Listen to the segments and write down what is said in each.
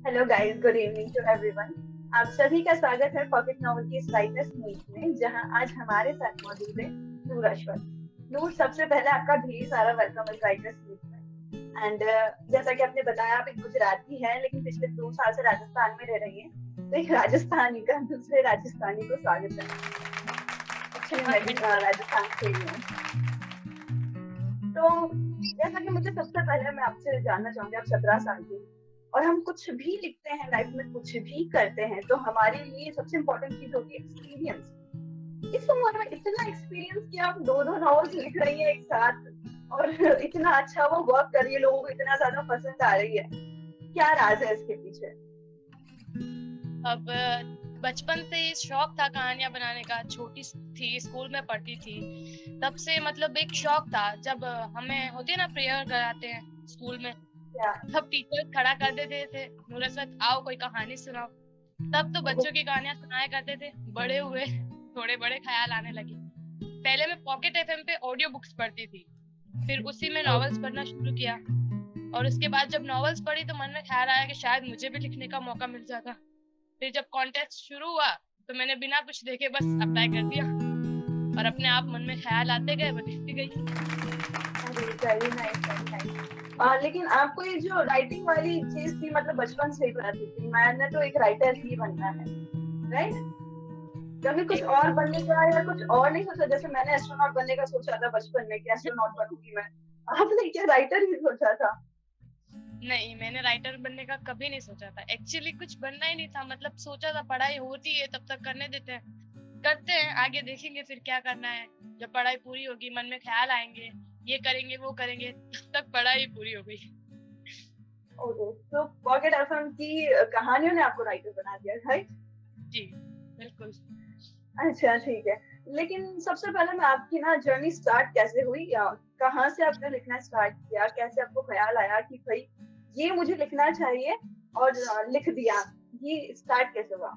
Hello guys, good evening to everyone. आप सभी का स्वागत है पॉकेट नॉवल की इस राइटर्स मीट में, जहां आज हमारे साथ मौजूद है नूर अशफक। नूर, सबसे पहले आपका ढेर सारा वेलकम इस राइटर्स मीट में। एंड जैसा कि आपने बताया, आप एक गुजराती हैं लेकिन पिछले 2 साल से राजस्थान में रह रही हैं, तो एक राजस्थानी का दूसरे राजस्थानी को स्वागत है। एक्चुअली हाँ, मैं भी थैंक यू। राजस्थान से ही हूँ। तो जैसा कि मुझे सबसे पहले मैं आपसे जानना चाहूंगी, आप 17 साल की हैं, और हम कुछ भी लिखते हैं लाइफ में, कुछ भी करते हैं, तो हमारे लिए सबसे इम्पोर्टेंट चीज होती है एक्सपीरियंस। इस उम्र में इतना एक्सपीरियंस कि आप दो दो नॉवेल्स लिख रही हैं एक साथ, और इतना अच्छा वो वर्क कर रही है, लोगों को इतना ज्यादा पसंद आ रही है। क्या राज है इसके पीछे? अब बचपन से ही शौक था कहानियां बनाने का। छोटी थी, स्कूल में पढ़ती थी, तब से मतलब एक शौक था। जब हमें होती है ना, प्रेयर कराते हैं स्कूल में, क्या? तब टीचर खड़ा कर देते थे, नूरसत आओ कोई कहानी सुनाओ। तब तो ओह, बच्चों की कहानियां सुनाया करते थे। बड़े हुए, थोड़े बड़े ख्याल आने लगे। पहले मैं पॉकेट एफएम पे ऑडियो बुक्स पढ़ती थी, फिर उसी में नॉवेल्स पढ़ना शुरू किया। और उसके बाद जब नॉवेल्स पढ़ी तो मन में ख्याल आया कि शायद मुझे भी लिखने का मौका मिल जाता। फिर जब कॉन्टेस्ट शुरू हुआ तो मैंने बिना कुछ देखे बस अप्लाई कर दिया, और अपने आप मन में ख्याल आते गए, वो दिखती गई। अरे वेरी नाइस, वेरी नाइस। लेकिन आपको ये जो राइटिंग वाली चीज थी, मतलब बचपन से ही पता थी मैंने तो एक राइटर ही बनना है, राइट? कभी कुछ नहीं, और बनने का या कुछ और नहीं सोचा? जैसे मैंने एस्ट्रोनॉट बनने का सोचा था बचपन में कि एस्ट्रोनॉट बनूंगी मैं। आपने क्या राइटर ही सोचा था? नहीं, मैंने राइटर बनने का कभी नहीं सोचा था। एक्चुअली कुछ बनना ही नहीं था। मतलब सोचा था पढ़ाई होती है तब तक करने देते हैं, करते हैं, आगे देखेंगे फिर क्या करना है। जब पढ़ाई पूरी होगी, मन में ख्याल आएंगे, ये करेंगे वो करेंगे, तब तक पढ़ाई पूरी हो गई। ओके, तो पॉकेट एफएम की कहानियों ने आपको राइटर बना दिया, राइट? जी, बिल्कुल। अच्छा, ठीक है। लेकिन सबसे पहले मैं आपकी ना जर्नी स्टार्ट कैसे हुई, या कहाँ से आपने लिखना स्टार्ट किया, कैसे आपको ख्याल आया कि भाई ये मुझे लिखना चाहिए, और लिख दिया? ये स्टार्ट कैसे हुआ?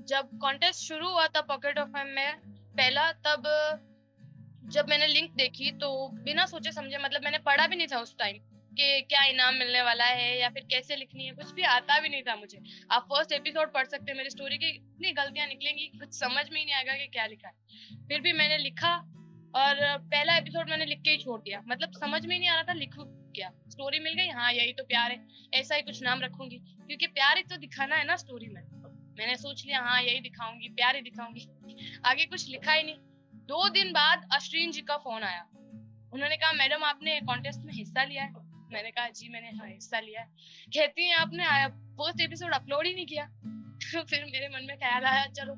जब कॉन्टेस्ट शुरू हुआ था पॉकेट ऑफ एम में पहला, तब जब मैंने लिंक देखी तो बिना सोचे समझे, मतलब मैंने पढ़ा भी नहीं था उस टाइम कि क्या इनाम मिलने वाला है या फिर कैसे लिखनी है, कुछ भी आता भी नहीं था मुझे। आप फर्स्ट एपिसोड पढ़ सकते हैं मेरी स्टोरी की, इतनी गलतियां निकलेंगी, कुछ समझ में ही नहीं आएगा कि क्या लिखा है। फिर भी मैंने लिखा, और पहला एपिसोड मैंने लिख के ही छोड़ दिया। मतलब समझ में ही नहीं आ रहा था लिखूं क्या। स्टोरी मिल गई, हाँ यही तो प्यार है, ऐसा ही कुछ नाम रखूंगी, क्योंकि प्यार ही तो दिखाना है ना स्टोरी में। मैंने सोच लिया हाँ यही दिखाऊंगी, प्यार ही दिखाऊंगी। आगे कुछ लिखा ही नहीं। 2 दिन बाद अश्विन जी का फोन आया। उन्होंने कहा मैडम आपने कॉन्टेस्ट में हिस्सा लिया है। मैंने कहा जी मैंने हाँ हिस्सा लिया है। कहती हैं आपने फर्स्ट एपिसोड अपलोड ही नहीं किया। तो फिर मेरे मन में ख्याल आया, चलो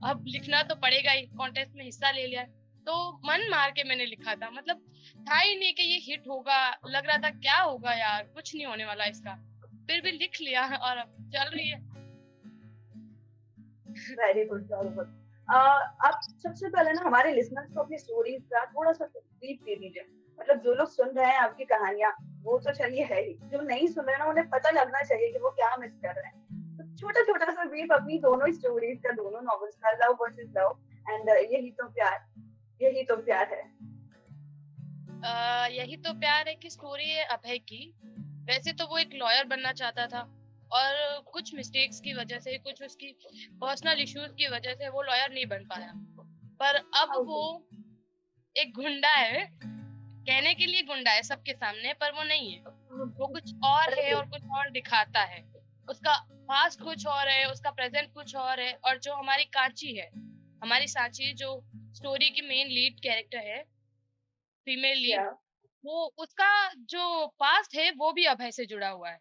अब लिखना तो पड़ेगा ही, कॉन्टेस्ट में हिस्सा ले लिया है। तो मन मार के मैंने लिखा था। मतलब था ही नहीं कि ये हिट होगा। लग रहा था क्या होगा यार, कुछ नहीं होने वाला इसका। फिर भी लिख लिया और अब चल रही है। Very good, very good. आप सबसे पहले ना हमारे लिसनर्स को अपनी स्टोरीज का थोड़ा सा ब्रीफ दे दीजिए। मतलब जो लोग सुन रहे हैं आपकी कहानियां, वो तो चलिए है ही, जो नहीं सुन रहे हैं ना, उन्हें पता लगना चाहिए कि वो क्या मिस कर रहे हैं। तो छोटा छोटा सा ब्रीफ अपनी दोनों स्टोरीज का, दोनों नॉवेल्स का, लव वर्सेस लव एंड यही तो प्यार, यही तो प्यार है। यही तो प्यार है की स्टोरी है अभय की। वैसे तो वो एक लॉयर बनना चाहता था, और कुछ मिस्टेक्स की वजह से, कुछ उसकी पर्सनल इश्यूज की वजह से वो लॉयर नहीं बन पाया। पर अब वो ओके। एक गुंडा है। कहने के लिए गुंडा है सबके सामने, पर वो नहीं है। वो कुछ और है ओके। और कुछ और दिखाता है। उसका पास्ट कुछ और है, उसका प्रेजेंट कुछ और है। और जो हमारी कांची है, हमारी सांची, जो स्टोरी की मेन लीड कैरेक्टर है, फीमेल लीड, या वो उसका जो पास्ट है वो भी अभय से जुड़ा हुआ है।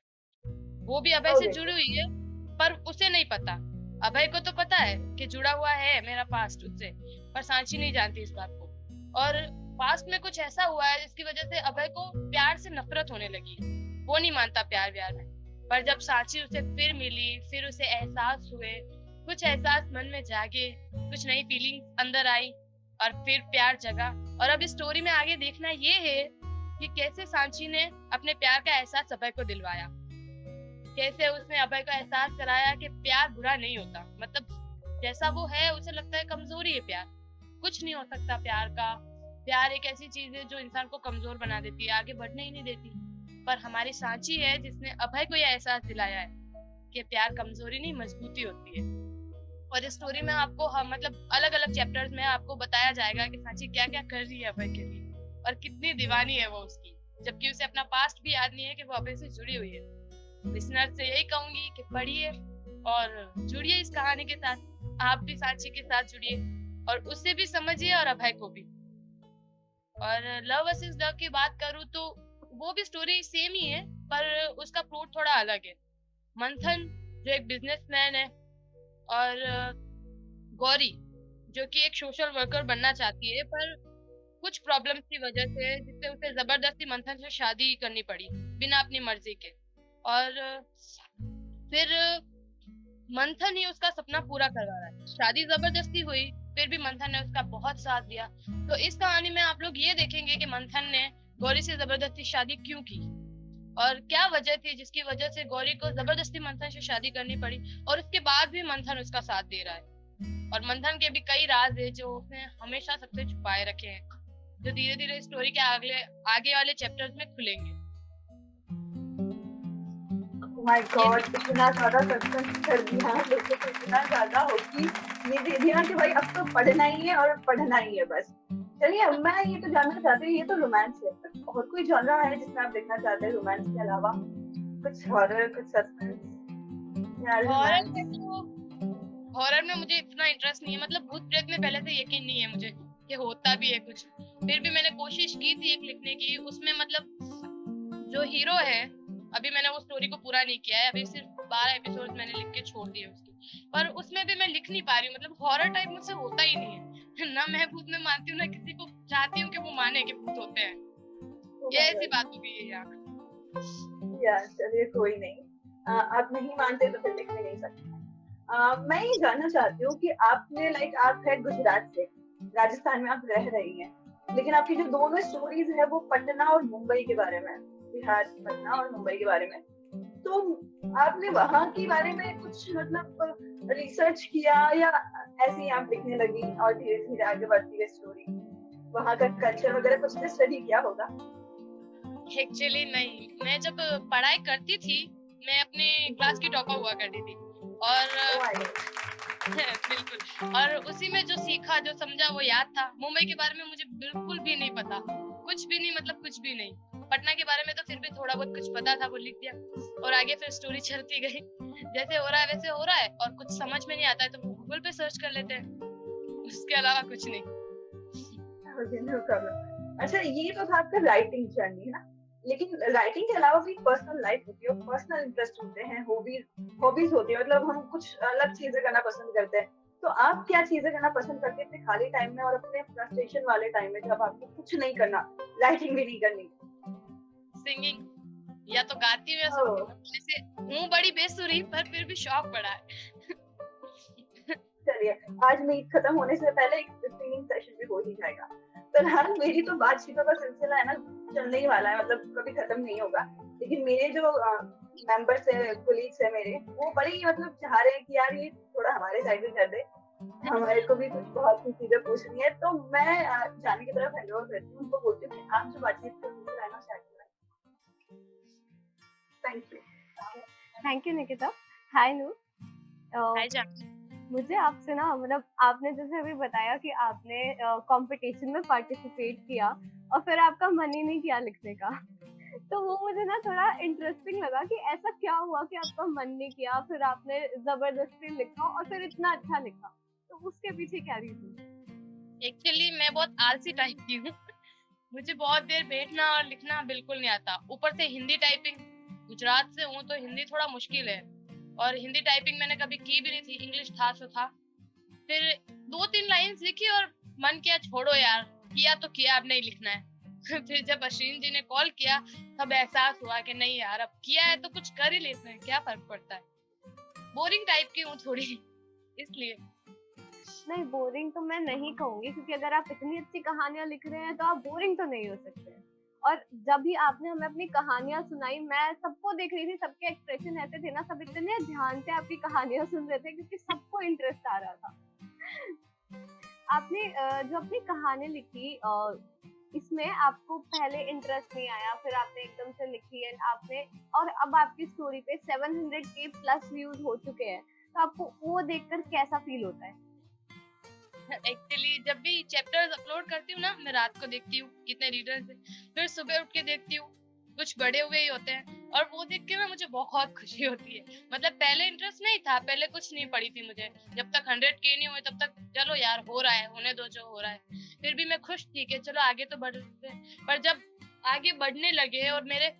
वो भी अभय से ओके। जुड़ी हुई है, पर उसे नहीं पता। अभय को तो पता है कि जुड़ा हुआ है मेरा पास्ट उससे, पर सांची नहीं जानती इस बात को। और पास्ट में कुछ ऐसा हुआ है जिसकी वजह से अभय को प्यार से नफरत होने लगी। वो नहीं मानता प्यार व्यार में। पर जब सांची उसे फिर मिली, फिर उसे एहसास हुए, कुछ एहसास मन में जागे, कुछ नई फीलिंग अंदर आई, और फिर प्यार जगा। और अब इस स्टोरी में आगे देखना ये है कि कैसे सांची ने अपने प्यार का एहसास अभय को दिलवाया। कैसे उसने अभय को एहसास कराया कि प्यार बुरा नहीं होता। मतलब जैसा वो है उसे लगता है कमजोरी है प्यार, कुछ नहीं हो सकता प्यार का। प्यार एक ऐसी चीज है जो इंसान को कमजोर बना देती है, आगे बढ़ने ही नहीं देती। पर हमारी सांची है जिसने अभय को यह एहसास दिलाया है कि प्यार कमजोरी नहीं मजबूती होती है। और इस स्टोरी में आपको मतलब अलग अलग चैप्टर्स में आपको बताया जाएगा कि सांची क्या क्या कर रही है अभय के लिए और कितनी दीवानी है वो उसकी, जबकि उसे अपना पास्ट भी याद नहीं है कि वो अभय से जुड़ी हुई है। लिसनर से यही कहूंगी कि पढ़िए और जुड़िए इस कहानी के साथ, आप भी सांची के साथ जुड़िए और उसे भी समझिए और अभय को भी। और लव वर्सेस लव की बात करूँ तो वो भी स्टोरी सेम ही है, पर उसका प्लॉट थोड़ा अलग है। मंथन जो एक बिजनेसमैन है और गौरी जो कि एक सोशल वर्कर बनना चाहती है, पर कुछ प्रॉब्लम्स की वजह से जिससे उसे जबरदस्ती मंथन से शादी करनी पड़ी बिना अपनी मर्जी के। और फिर मंथन ही उसका सपना पूरा करवा रहा है। शादी जबरदस्ती हुई फिर भी मंथन ने उसका बहुत साथ दिया। तो इस कहानी में आप लोग ये देखेंगे कि मंथन ने गौरी से जबरदस्ती शादी क्यों की और क्या वजह थी जिसकी वजह से गौरी को जबरदस्ती मंथन से शादी करनी पड़ी, और उसके बाद भी मंथन उसका साथ दे रहा है। और मंथन के भी कई राज है जो उसने हमेशा सबसे छुपाए रखे हैं, जो धीरे धीरे स्टोरी के आगे वाले चैप्टर्स में खुलेंगे। माय गॉड, इतना ज्यादा सस्पेंस कर दिया लोगों को, इतना ज्यादा हो कि ये दे दिया कि भाई अब तो पढ़ना ही है और पढ़ना ही है बस। चलिए, मैं ये तो जानना चाहती हूँ, ये तो रोमांस है, और कोई जॉनरा है जिसमें आप देखना चाहते हैं रोमांस के अलावा? कुछ हॉरर, कुछ सस्पेंस या रोमांस? हॉरर में मुझे इतना इंटरेस्ट नहीं है, मतलब भूत प्रेत में पहले से यकीन नहीं है मुझे कि होता भी है कुछ। फिर भी मैंने कोशिश की थी एक लिखने की, उसमें मतलब जो हीरो है, अभी मैंने वो स्टोरी को पूरा नहीं किया है, अभी सिर्फ 12 एपिसोड मैंने लिख के छोड़ दिए उसकी, पर उसमें भी मैं लिख नहीं पा रही हूँ। मतलब हॉरर टाइप मुझसे होता ही नहीं है ना मैं भूत में मानती हूँ ना किसी को चाहती हूँ कि वो माने कि भूत होते हैं। ये ऐसी बात हो गई है यार। चलिए कोई नहीं, आप नहीं मानते तो फिर लिख भी नहीं सकते। मैं ये जानना चाहती हूँ कि आपने आप है गुजरात से, राजस्थान में आप रह रही हैं, लेकिन आपकी जो दोनों स्टोरीज है वो पटना और मुंबई के बारे में, बिहार, पटना और मुंबई के बारे में। तो आपने वहाँ के बारे में कुछ मतलब रिसर्च किया या ऐसे ही आप लिखने लगी और धीरे धीरे आगे बढ़ती है स्टोरी? वहाँ का कल्चर वगैरह कुछ तो स्टडी किया होगा? एक्चुअली नहीं, मैं जब पढ़ाई करती थी मैं अपने क्लास की टॉपर हुआ करती थी और बिल्कुल, और उसी में जो सीखा जो समझा वो याद था। मुंबई के बारे में मुझे बिल्कुल भी नहीं पता, कुछ भी नहीं, मतलब कुछ भी नहीं। पटना के बारे में तो फिर भी थोड़ा बहुत कुछ पता था, वो लिख दिया और आगे फिर स्टोरी चलती गई। जैसे हो रहा है वैसे हो रहा है, और कुछ समझ में नहीं आता है तो गूगल पे सर्च कर लेते हैं, उसके अलावा कुछ नहीं। अच्छा, ये तो था आपका राइटिंग जर्नी है ना, लेकिन राइटिंग के अलावा भी पर्सनल लाइफ होती है, पर्सनल इंटरेस्ट होते हैं, हॉबीज होती है, मतलब हम कुछ अलग चीजें करना पसंद करते हैं। तो आप क्या चीजें करना पसंद करते हैं अपने खाली टाइम में और अपने फ्रस्ट्रेशन वाले टाइम में जब आपको कुछ नहीं करना, राइटिंग भी नहीं करनी? सिंगिंग, या तो गाती हूँ, जैसे हूँ बड़ी बेसुरी पर फिर भी शौक बड़ा है। चलिए, आज मीट खत्म होने से पहले एक सिंगिंग सेशन भी हो ही जाएगा। फिलहाल मेरी तो बातचीतों का सिलसिला है ना, चलने ही वाला है, मतलब कभी खत्म नहीं होगा। लेकिन मेरे जो मेंबर्स है, कोलीग्स है मेरे, वो बड़ी मतलब चाह रहे हैं कि यार ये थोड़ा हमारे साइड में कर दे, हमारे को भी कुछ बहुत सी चीजें पूछनी है। तो मैं जाने की तरफ हैंड ओवर करती हूँ, उनको बोलती हूँ कि आप जो बातचीत को रहना स्टार्ट करें। Thank you Nikita. हाय नू। हाय जान। मुझे आपसे ना, मतलब आपने जैसे अभी बताया कि आपने कंपटीशन में पार्टिसिपेट किया और फिर आपका मन ही नहीं किया लिखने का, तो वो मुझे ना थोड़ा इंटरेस्टिंग लगा कि ऐसा क्या हुआ कि आपका मन नहीं किया, फिर आपने जबरदस्ती लिखा और फिर इतना अच्छा लिखा, तो उसके पीछे क्या रीजन? एक्चुअली मैं बहुत आलसी टाइप की हूँ। मुझे बहुत देर बैठना और लिखना बिल्कुल नहीं आता, ऊपर से हिंदी टाइपिंग, गुजरात से हूँ तो हिंदी थोड़ा मुश्किल है, और हिंदी टाइपिंग मैंने कभी की भी नहीं थी, इंग्लिश था सो था। फिर 2-3 लाइंस लिखी और मन किया छोड़ो यार, किया तो किया, अब नहीं लिखना है। फिर जब अश्विन जी ने कॉल किया तब एहसास हुआ कि नहीं यार, अब किया है तो कुछ कर ही लेते हैं, क्या फर्क पड़ता है। बोरिंग टाइप की हूँ थोड़ी, इसलिए। नहीं, बोरिंग तो मैं नहीं कहूंगी, क्योंकि अगर आप इतनी अच्छी कहानियां लिख रहे हैं तो आप बोरिंग तो नहीं हो सकते। और जब भी आपने हमें अपनी कहानियां सुनाई, मैं सबको देख रही थी, सबके एक्सप्रेशन ऐसे थे ना, सब इतने ध्यान से आपकी कहानियां सुन रहे थे क्योंकि सबको इंटरेस्ट आ रहा था। आपने जो अपनी कहानी लिखी, इसमें आपको पहले इंटरेस्ट नहीं आया, फिर आपने एकदम से लिखी एंड आपने, और अब आपकी स्टोरी पे 700K प्लस व्यूज हो चुके हैं, तो आपको वो देखकर कैसा फील होता है? एक्चुअली जब भी चैप्टर्स अपलोड करती हूँ ना, मैं रात को देखती हूँ कितने रीडर्स हैं, फिर सुबह उठ के देखती हूँ, कुछ बड़े हुए ही होते हैं, और वो देख के ना मुझे बहुत खुशी होती है। मतलब पहले इंटरेस्ट नहीं था, पहले कुछ नहीं पड़ी थी मुझे, जब तक 100K नहीं हुए तब तक चलो यार हो रहा है, होने दो जो हो रहा है, फिर भी मैं खुश थी कि चलो आगे तो बढ़ रहे हैं। पर जब आगे बढ़ने लगे और मेरे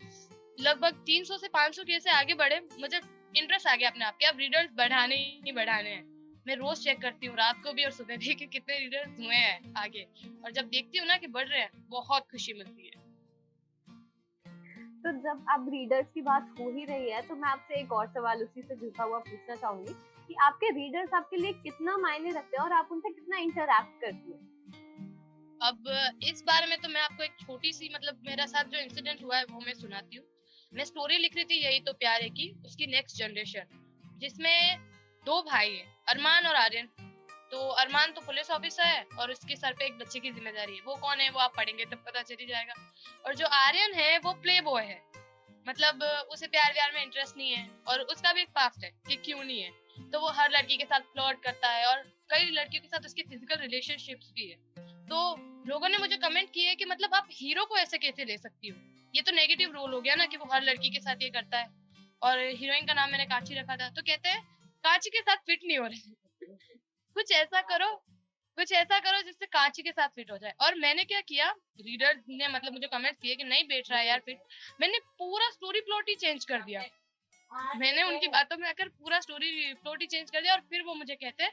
लगभग 300 से 500K से आगे बढ़े, मुझे इंटरेस्ट आ गया अपने आप के, अब रीडर्स बढ़ाने ही बढ़ाने हैं। मैं रोज चेक करती हूँ, रात को भी और सुबह भी, कि कितने रीडर्स हुए हैं आगे, और जब देखती हूँ ना कि बढ़ रहे हैं, बहुत खुशी मिलती है। तो जब अब रीडर्स की बात हो ही रही है, तो मैं आपसे एक और सवाल उसी से जुड़ा हुआ पूछना चाहूंगी कि आपके रीडर्स आपके लिए कितना मायने रखते हैं और आप उनसे कितना इंटरैक्ट करती हैं? अब इस बारे में तो मैं आपको एक छोटी सी, मतलब मेरा साथ जो इंसिडेंट हुआ है वो मैं सुनाती हूँ। मैं स्टोरी लिख रही थी यही तो प्यारे की, उसकी नेक्स्ट जनरेशन, जिसमें 2 भाई हैं, अरमान और आर्यन। तो अरमान तो पुलिस ऑफिसर है और उसके सर पे एक बच्चे की जिम्मेदारी है। वो कौन है वो आप पढ़ेंगे तब पता चल ही जाएगा। और जो आर्यन है वो प्ले बॉय है, मतलब उसे प्यार व्यार में इंटरेस्ट नहीं है, और उसका भी एक पास्ट है कि क्यों नहीं है। तो वो हर लड़की के साथ फ्लर्ट करता है और कई लड़कियों के साथ उसके फिजिकल रिलेशनशिप्स भी है। तो लोगों ने मुझे कमेंट किए कि मतलब आप हीरो को ऐसे कैसे ले सकती हो, ये तो नेगेटिव रोल हो गया ना कि वो हर लड़की के साथ ये करता है। और हीरोइन का नाम मैंने कांची रखा था, तो कहते हैं कांची के साथ फिट नहीं हो रहे। कुछ ऐसा करो, कुछ ऐसा करो जिससे कांची के साथ फिट हो जाए। और मैंने क्या किया, रीडर ने मतलब मुझे कमेंट किए कि नहीं बैठ रहा है यार फिट, मैंने पूरा स्टोरी प्लॉट ही चेंज कर दिया। मैंने उनकी बातों में आकर पूरा स्टोरी प्लॉट ही चेंज कर दिया, और फिर वो मुझे कहते हैं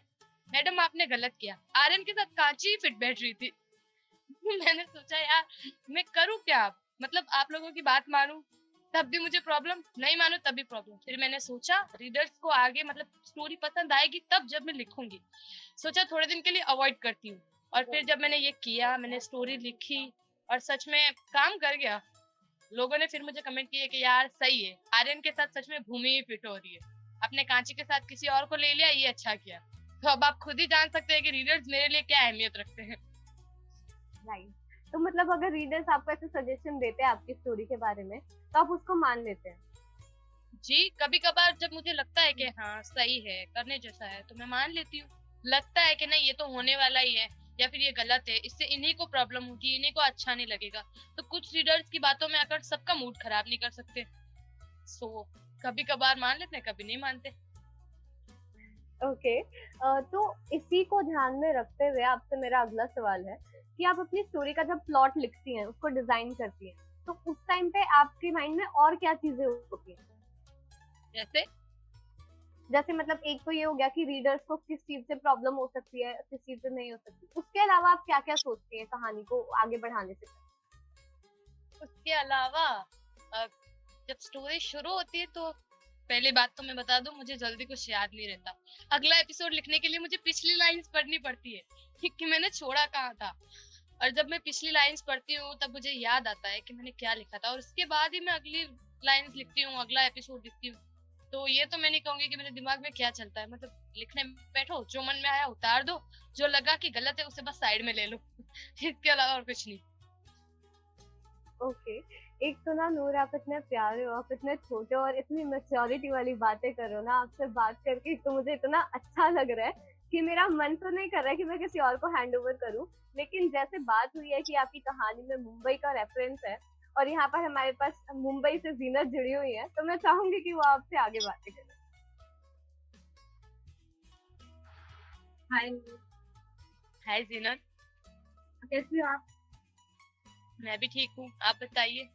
मैडम आपने गलत किया, आर्यन के साथ कांची ही फिट बैठ रही थी। मैंने सोचा यार मैं करूँ क्या अब? मतलब आप लोगों की बात मानूं तब भी मुझे प्रॉब्लम, नहीं मानो तब भी प्रॉब्लम। फिर मैंने सोचा रीडर्स को आगे मतलब स्टोरी पसंद आएगी तब जब मैं लिखूंगी, सोचा थोड़े दिन के लिए अवॉइड करती हूँ। और फिर जब मैंने ये किया, मैंने स्टोरी लिखी और सच में काम कर गया। लोगों ने फिर मुझे कमेंट किए कि यार सही है, आर्यन के साथ सच में भूमि ही फिट हो रही है, अपने कांची के साथ किसी और को ले लिया, ये अच्छा किया। तो अब आप खुद ही जान सकते हैं कि रीडर्स मेरे लिए क्या अहमियत रखते हैं। राइट। तो मतलब अगर रीडर्स आपको ऐसे सजेशन देते हैं आपकी स्टोरी के बारे में, तो आप उसको मान लेते हैं? जी, कभी कभार जब मुझे लगता है कि हाँ सही है, करने जैसा है, तो मैं मान लेती हूँ। लगता है कि नहीं ये तो होने वाला ही है, या फिर ये गलत है, इससे इन्हीं को प्रॉब्लम होगी, इन्हीं को अच्छा नहीं लगेगा, तो कुछ रीडर्स की बातों में आकर सबका मूड खराब नहीं कर सकते। सो कभी कभार मान लेते हैं, कभी नहीं मानते। ओके। तो इसी को ध्यान में रखते हुए आपसे मेरा अगला सवाल है कि आप अपनी स्टोरी का जब प्लॉट लिखती हैं, उसको डिजाइन करती हैं, तो उस टाइम पे आपके माइंड में और क्या चीजें होती हैं? जैसे जैसे मतलब एक तो ये हो गया कि रीडर्स को किस चीज से प्रॉब्लम हो सकती है, किस चीज से नहीं हो सकती, उसके अलावा आप क्या क्या सोचती हैं कहानी को आगे बढ़ाने से पहले? उसके अलावा अ, जब स्टोरी शुरू होती है तो पहली बात तो मैं बता दूं, मुझे जल्दी कुछ याद नहीं रहता। अगला एपिसोड लिखने के लिए मुझे पिछली लाइंस पढ़नी पड़ती है कि मैंने छोड़ा कहाँ था। और जब मैं पिछली लाइंस पढ़ती हूँ तब मुझे याद आता है कि मैंने क्या लिखा था, और उसके बाद ही मैं अगली लाइंस लिखती हूँ, अगला एपिसोड लिखती हूँ। तो ये तो मैं नहीं कहूंगी कि मेरे दिमाग में क्या चलता है, मतलब लिखने बैठो, जो मन में आया उतार दो, जो लगा कि गलत है उसे बस साइड में ले लो। इसके अलावा और कुछ नहीं। ओके। एक तो ना नूर, आप इतने प्यारे हो, आप इतने छोटे हो और इतनी मैच्योरिटी वाली बातें कर रहे हो ना, आपसे बात करके तो मुझे इतना अच्छा लग रहा है कि मेरा मन तो नहीं कर रहा है कि मैं किसी और को हैंड ओवर करूं, लेकिन जैसे बात हुई है कि आपकी कहानी में मुंबई का रेफरेंस है और यहाँ पर हमारे पास मुंबई से जीनत जुड़ी हुई है, तो मैं चाहूंगी कि वो आपसे आगे बातें करें। हाय, हाय जीनत। कैसी हो आप? मैं भी ठीक हूँ, आप बताइए।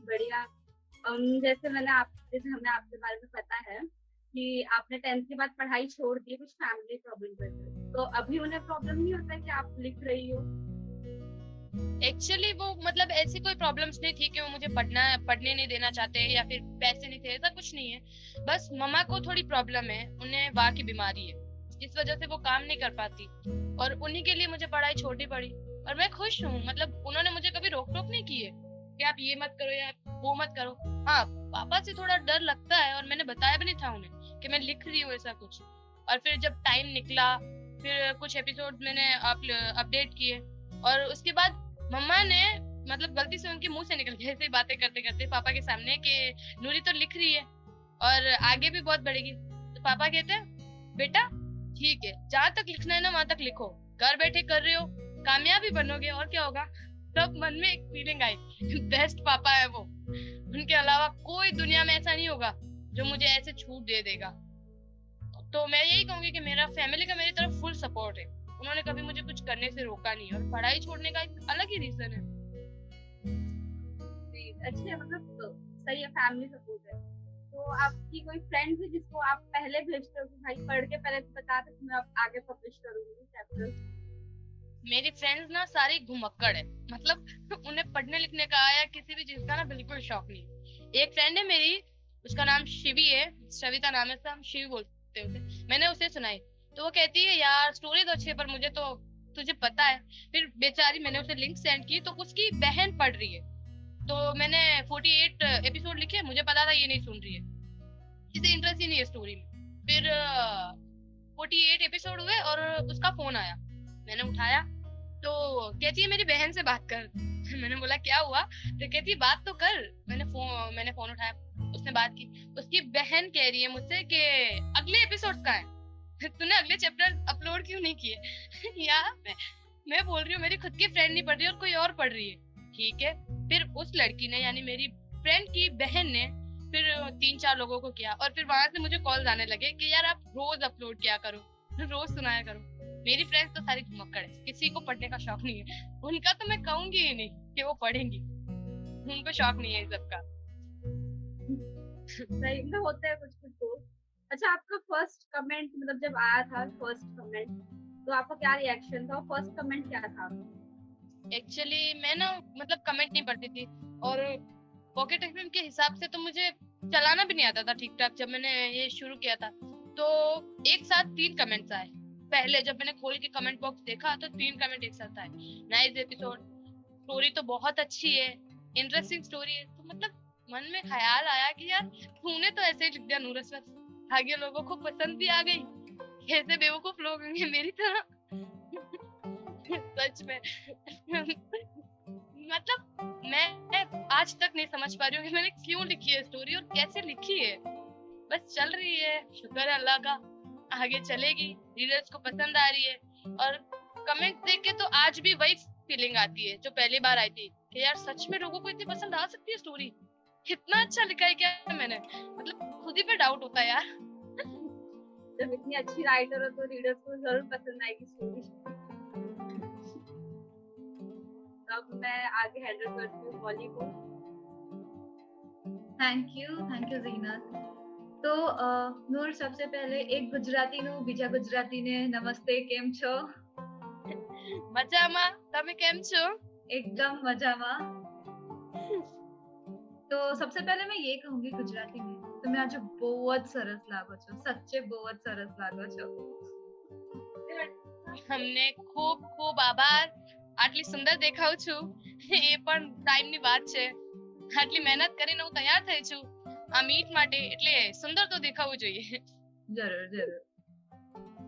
बढ़िया। जैसे हमें आपके बारे में पता है कि आपने 10th के बाद पढ़ाई छोड़ दी कुछ फैमिली प्रॉब्लम की वजह से, तो अभी उन्हें प्रॉब्लम नहीं होता कि आप लिख रही हो? एक्चुअली वो मतलब ऐसी कोई प्रॉब्लम्स नहीं थी कि वो मुझे पढ़ने नहीं देना चाहते या फिर पैसे नहीं थे, ऐसा कुछ नहीं है। बस मम्मा को थोड़ी प्रॉब्लम है, उन्हें वाह की बीमारी है, इस वजह से वो काम नहीं कर पाती, और उन्हीं के लिए मुझे पढ़ाई छोड़नी पड़ी। और मैं खुश हूँ, मतलब उन्होंने मुझे कभी रोक टोक नहीं की है कि आप ये मत करो या वो मत करो। हाँ, पापा से थोड़ा डर लगता है, और मैंने बताया भी नहीं था उन्हें कि मैं लिख रही हूँ ऐसा कुछ। और फिर जब टाइम निकला, फिर कुछ एपिसोड मैंने अपडेट किए, और उसके बाद मम्मा ने मतलब गलती से उनके मुंह से निकल गया ऐसे ही बातें करते करते पापा के सामने कि नूरी तो लिख रही है और आगे भी बहुत बढ़ेगी। तो पापा कहते हैं बेटा ठीक है, जहाँ तक लिखना है ना वहां तक लिखो, घर बैठे कर रहे हो, कामयाबी बनोगे और क्या होगा। तब मन में एक फीलिंग आई बेस्ट पापा है वो, उनके अलावा कोई दुनिया में ऐसा नहीं होगा जो मुझे ऐसे छूट दे देगा। तो मैं यही कहूंगी कि मेरा फैमिली का मेरी तरफ फुल सपोर्ट है, उन्होंने कभी मुझे कुछ करने से रोका नहीं, और पढ़ाई छोड़ने का एक अलग ही रीजन है। अच्छे मतलब सही है, फैमिली सपोर्ट है। तो आपकी कोई फ्रेंड है जिसको आप पहले भेजते हो कि भाई पढ़ के पहले बता दे कि मैं अब आगे पब्लिश करूंगी चैप्टर? मेरी फ्रेंड्स ना सारी घुमक्कड़ है, मतलब उन्हें पढ़ने लिखने का या किसी भी चीज का ना बिल्कुल शौक नहीं। एक फ्रेंड है मेरी, उसका नाम शिवी है, सविता नाम है, हम शिवी बोलते हैं उसे। मैंने उसे सुनाई तो वो कहती है यार स्टोरी तो अच्छी है पर मुझे तो तुझे पता है। फिर बेचारी मैंने उसे लिंक सेंड की तो उसकी बहन पढ़ रही है, तो मैंने 48 एपिसोड लिखे, मुझे पता था ये नहीं सुन रही है, इसे इंटरेस्ट ही नहीं है स्टोरी में। फिर 48 एपिसोड हुए और उसका फोन आया, मैंने उठाया तो कहती है मेरी बहन से बात कर। मैंने बोला क्या हुआ, तो कहती है बात तो कर। मैंने फोन उठाया, उसने बात की। उसकी बहन कह रही है मुझसे कि अगले एपिसोड का है, तूने अगले चैप्टर अपलोड क्यों नहीं किए। यार मैं बोल रही हूँ मेरी खुद की फ्रेंड नहीं पढ़ रही और कोई और पढ़ रही है, ठीक है। फिर उस लड़की ने यानी मेरी फ्रेंड की बहन ने फिर 3-4 लोगों को किया, और फिर वहां से मुझे कॉल आने लगे कि यार आप रोज अपलोड किया करो, रोज सुनाया करो। मेरी फ्रेंड्स तो सारी घुमक्कड़ है, किसी को पढ़ने का शौक नहीं है, उनका तो मैं कहूंगी ही नहीं कि वो पढ़ेंगी, उनको शौक नहीं है इस सब का। सही में होता है कुछ कुछ दोस्त। अच्छा, आपका फर्स्ट कमेंट मतलब जब आया था फर्स्ट कमेंट, तो आपका क्या रिएक्शन था और फर्स्ट कमेंट क्या था? एक्चुअली मैं ना मतलब कमेंट नहीं पढ़ती थी, और पॉकेट एफएम के हिसाब से तो मुझे चलाना भी नहीं आता था ठीक ठाक। जब मैंने ये शुरू किया था तो एक साथ 3 कमेंट्स आए। पहले जब मैंने खोल के कमेंट बॉक्स देखा तो 3 कमेंट एक साथ आए, नाइस एपिसोड, स्टोरी तो बहुत अच्छी है, इंटरेस्टिंग स्टोरी है। तो मतलब मन में ख्याल आया कि यार तूने तो ऐसे ही लिख दिया नूरसरत, आगे लोगों को पसंद भी आ गई, कैसे बेवकूफ लोग होंगे मेरी तरह। सच में मतलब मैं आज तक नहीं समझ पा रही हूँ कि मैंने क्यों लिखी है स्टोरी और कैसे लिखी है। बस चल रही है, शुक्र है अल्लाह का, आगे चलेगी, रीडर्स को पसंद आ रही है। और कमेंट देख के तो आज भी वही फीलिंग आती है जो पहली बार आई थी कि यार सच में लोगों को इतनी पसंद आ सकती है स्टोरी, कितना अच्छा लिखा है क्या मैंने, मतलब खुद ही पे डाउट होता है यार। जब इतनी अच्छी राइटर हो तो रीडर्स को जरूर पसंद आएगी स्टोरी। अब मैं आगे हैंडल करती हूँ मॉली को। Thank you Zeena. तो नूर, सबसे पहले एक ગુજરાતીનું બીજા ગુજરાતીને નમસ્તે, કેમ છો? મજામાં, તમે કેમ છો? एकदम મજામાં। તો सबसे पहले मैं ये कहूंगी गुजराती में, તમે આજે बहुत સરસ લાગો છો, સચ્ચે बहुत સરસ લાગો છો। તમને ખૂબ ખૂબ આભાર, આટલી સુંદર દેખાઉં છું એ પણ ટાઈમની વાત છે, આટલી મહેનત કરીને હું તૈયાર થઈ છું આ મીટ માટે, એટલે સુંદર તો દેખાવું જોઈએ। जरूर जरूर।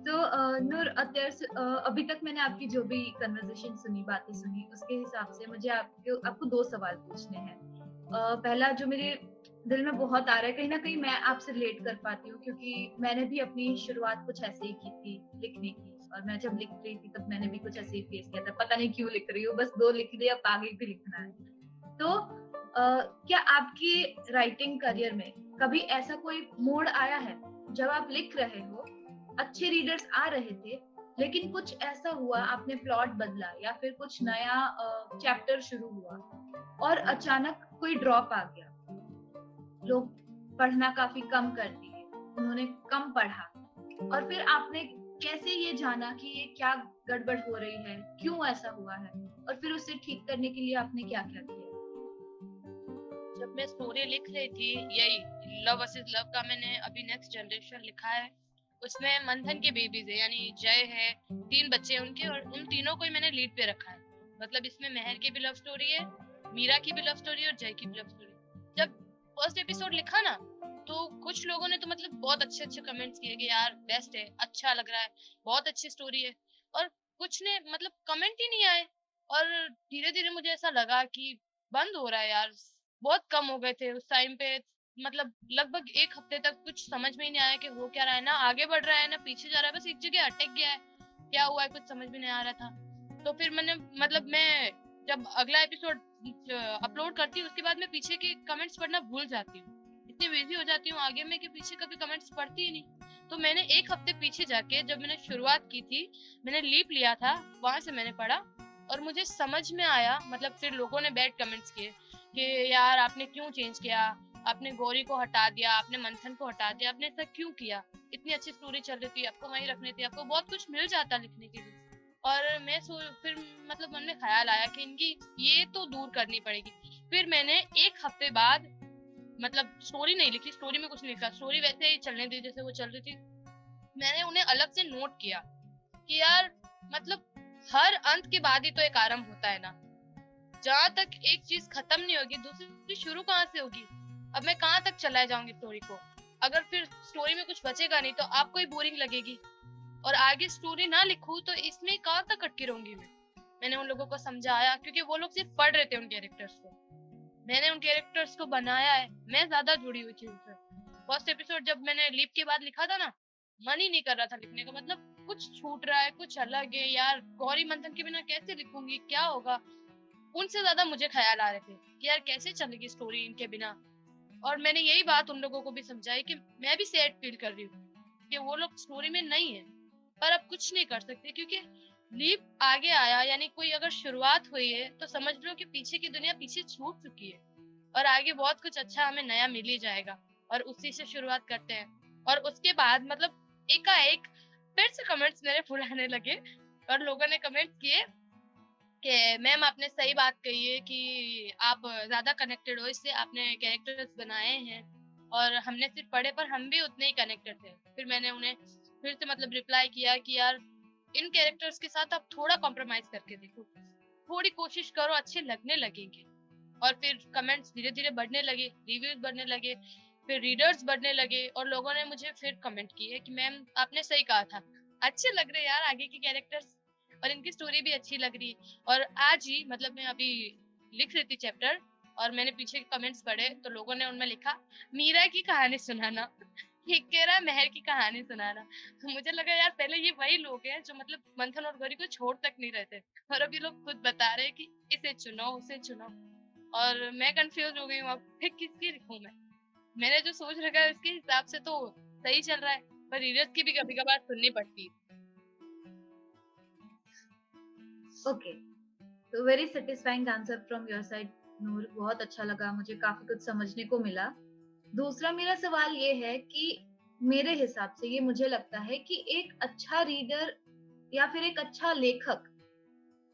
तो नूर, अभी तक मैंने आपकी जो भी कन्वर्सेशन सुनी, बातें सुनी, उसके हिसाब से मुझे आपको 2 सवाल पूछने हैं। पहला जो मेरे दिल में बहुत आ रहा है, कहीं ना कहीं मैं आपसे रिलेट कर पाती हूँ, क्योंकि मैंने भी अपनी शुरुआत कुछ ऐसे ही की थी लिखने की, और मैं जब लिख रही थी तब मैंने भी कुछ ऐसे ही फेस किया था, पता नहीं क्यों लिख रही हूँ, बस 2 लिख दिया, अब आगे भी लिखना है। तो क्या आपकी राइटिंग करियर में कभी ऐसा कोई मोड़ आया है जब आप लिख रहे हो, अच्छे रीडर्स आ रहे थे, लेकिन कुछ ऐसा हुआ, आपने प्लॉट बदला या फिर कुछ नया चैप्टर शुरू हुआ और अचानक कोई ड्रॉप आ गया, लोग पढ़ना काफी कम कर दिए, उन्होंने कम पढ़ा, और फिर आपने कैसे ये जाना कि ये क्या गड़बड़ हो रही है, क्यों ऐसा हुआ है, और फिर उसे ठीक करने के लिए आपने क्या क्या किया? जब मैं स्टोरी लिख रही थी, यही लव वर्सेस लव का मैंने अभी नेक्स्ट जनरेशन लिखा है, उसमें मंथन के बेबीज है, यानी जय है, 3 बच्चे हैं उनके, और उन तीनों को ही मैंने लीड पे रखा है। मतलब इसमें महर की भी लव स्टोरी है, मीरा की भी लव स्टोरी है और जय की भी लव स्टोरी। जब फर्स्ट एपिसोड लिखा ना तो कुछ लोगों ने तो मतलब बहुत अच्छे अच्छे कमेंट्स किए कि यार बेस्ट है, अच्छा लग रहा है, बहुत अच्छी स्टोरी है, और कुछ ने मतलब कमेंट ही नहीं आए और धीरे धीरे मुझे ऐसा लगा कि बंद हो रहा है यार, बहुत कम हो गए थे उस टाइम पे। मतलब लगभग 1 हफ्ते तक कुछ समझ में ही नहीं आया कि हो क्या रहा है, ना आगे बढ़ रहा है ना पीछे जा रहा है, बस एक जगह अटक गया है, क्या हुआ है कुछ समझ में नहीं आ रहा था। तो फिर मैंने मतलब मैं जब अगला एपिसोड अपलोड करती हूँ उसके बाद मैं पीछे के कमेंट्स पढ़ना भूल जाती हूँ, इतनी बिजी हो जाती हूँ आगे में कि पीछे कभी कमेंट्स पढ़ती ही नहीं। तो मैंने 1 हफ्ते पीछे जाके जब मैंने शुरुआत की थी, मैंने लीप लिया था, वहां से मैंने पढ़ा और मुझे समझ में आया। मतलब फिर लोगों ने बैड कमेंट्स किए कि यार आपने क्यों चेंज किया, आपने गौरी को हटा दिया, आपने मंथन को हटा दिया, आपने ऐसा क्यों किया, इतनी अच्छी स्टोरी चल रही थी, आपको वहीं रखनी थी, आपको बहुत कुछ मिल जाता लिखने के लिए। और मैं फिर मतलब मन में ख्याल आया कि इनकी ये तो दूर करनी पड़ेगी। फिर मैंने 1 हफ्ते बाद मतलब स्टोरी नहीं लिखी, स्टोरी में कुछ नहीं लिखा, स्टोरी वैसे ही चलने दी जैसे वो चल रही थी। मैंने उन्हें अलग से नोट किया कि यार मतलब हर अंत के बाद ही तो एक आरंभ होता है ना, जहां तक एक चीज खत्म नहीं होगी दूसरी शुरू कहाँ से होगी। अब मैं कहाँ तक चलाए जाऊंगी स्टोरी को, अगर फिर स्टोरी में कुछ बचेगा नहीं तो आपको ही बोरिंग लगेगी, और आगे स्टोरी ना लिखूं तो इसमें कहाँ तक अटकी रहूंगी मैं। मैंने उन लोगों को समझाया क्योंकि वो लोग सिर्फ पढ़ रहे थे उन कैरेक्टर्स को, मैंने उन कैरेक्टर्स को बनाया है, मैं ज्यादा जुड़ी हुई थी उनसे। फर्स्ट एपिसोड जब मैंने लीप के बाद लिखा था ना, मन ही नहीं कर रहा था लिखने का, मतलब कुछ छूट रहा है, कुछ अलग है यार, गौरी मंथन के बिना कैसे लिखूंगी, क्या होगा। उनसे ज्यादा मुझे ख्याल आ रहे थे कि यार कैसे चलेगी स्टोरी इनके बिना। और मैंने यही बात उन लोगों को भी समझाई कि मैं भी सैड फील कर रही हूँ कि वो लोग स्टोरी में नहीं है, पर अब कुछ नहीं कर सकते क्योंकि लीप आगे आया, यानी कोई अगर शुरुआत हुई है तो समझ लो कि पीछे की दुनिया पीछे छूट चुकी है और आगे बहुत कुछ अच्छा हमें नया मिल ही जाएगा। और उसी से शुरुआत करते हैं। और उसके बाद मतलब एकाएक फिर से कमेंट्स मेरे फुल आने लगे और लोगों ने कमेंट किए कि मैम आपने सही बात कही है कि आप ज्यादा कनेक्टेड हो इससे, आपने कैरेक्टर्स बनाए हैं और हमने सिर्फ पढ़े पर हम भी उतने ही कनेक्टेड थे। फिर मैंने उन्हें फिर से मतलब रिप्लाई किया कि यार इन कैरेक्टर्स के साथ आप थोड़ा कॉम्प्रोमाइज करके देखो, थोड़ी कोशिश करो, अच्छे लगने लगेंगे। और फिर कमेंट्स धीरे धीरे बढ़ने लगे, रिव्यूज बढ़ने लगे, फिर रीडर्स बढ़ने लगे और लोगों ने मुझे फिर कमेंट किए कि मैम आपने सही कहा था, अच्छे लग रहे यार आगे के कैरेक्टर्स और इनकी स्टोरी भी अच्छी लग रही। और आज ही मतलब मैं अभी लिख रही थी चैप्टर और मैंने पीछे के कमेंट्स पढ़े तो लोगों ने उनमें लिखा मीरा की कहानी सुनाना, हिकेरा महर की कहानी सुनाना। तो मुझे लगा यार पहले ये वही लोग हैं जो मतलब मंथन और गौरी को छोड़ तक नहीं रहते, और अभी लोग खुद बता रहे हैं कि इसे चुनो उसे चुनो। और मैं कंफ्यूज हो गई हूँ अब फिर किसकी लिखूं मैं। मैंने जो सोच रखा है उसके हिसाब से तो सही चल रहा है, पर रीडर्स की भी कभी कभार सुननी पड़ती है। ओके, तो very satisfying answer from your side Noor, बहुत अच्छा लगा मुझे, काफी कुछ समझने को मिला। दूसरा मेरा सवाल ये है कि मेरे हिसाब से ये मुझे लगता है कि एक अच्छा रीडर या फिर एक अच्छा लेखक,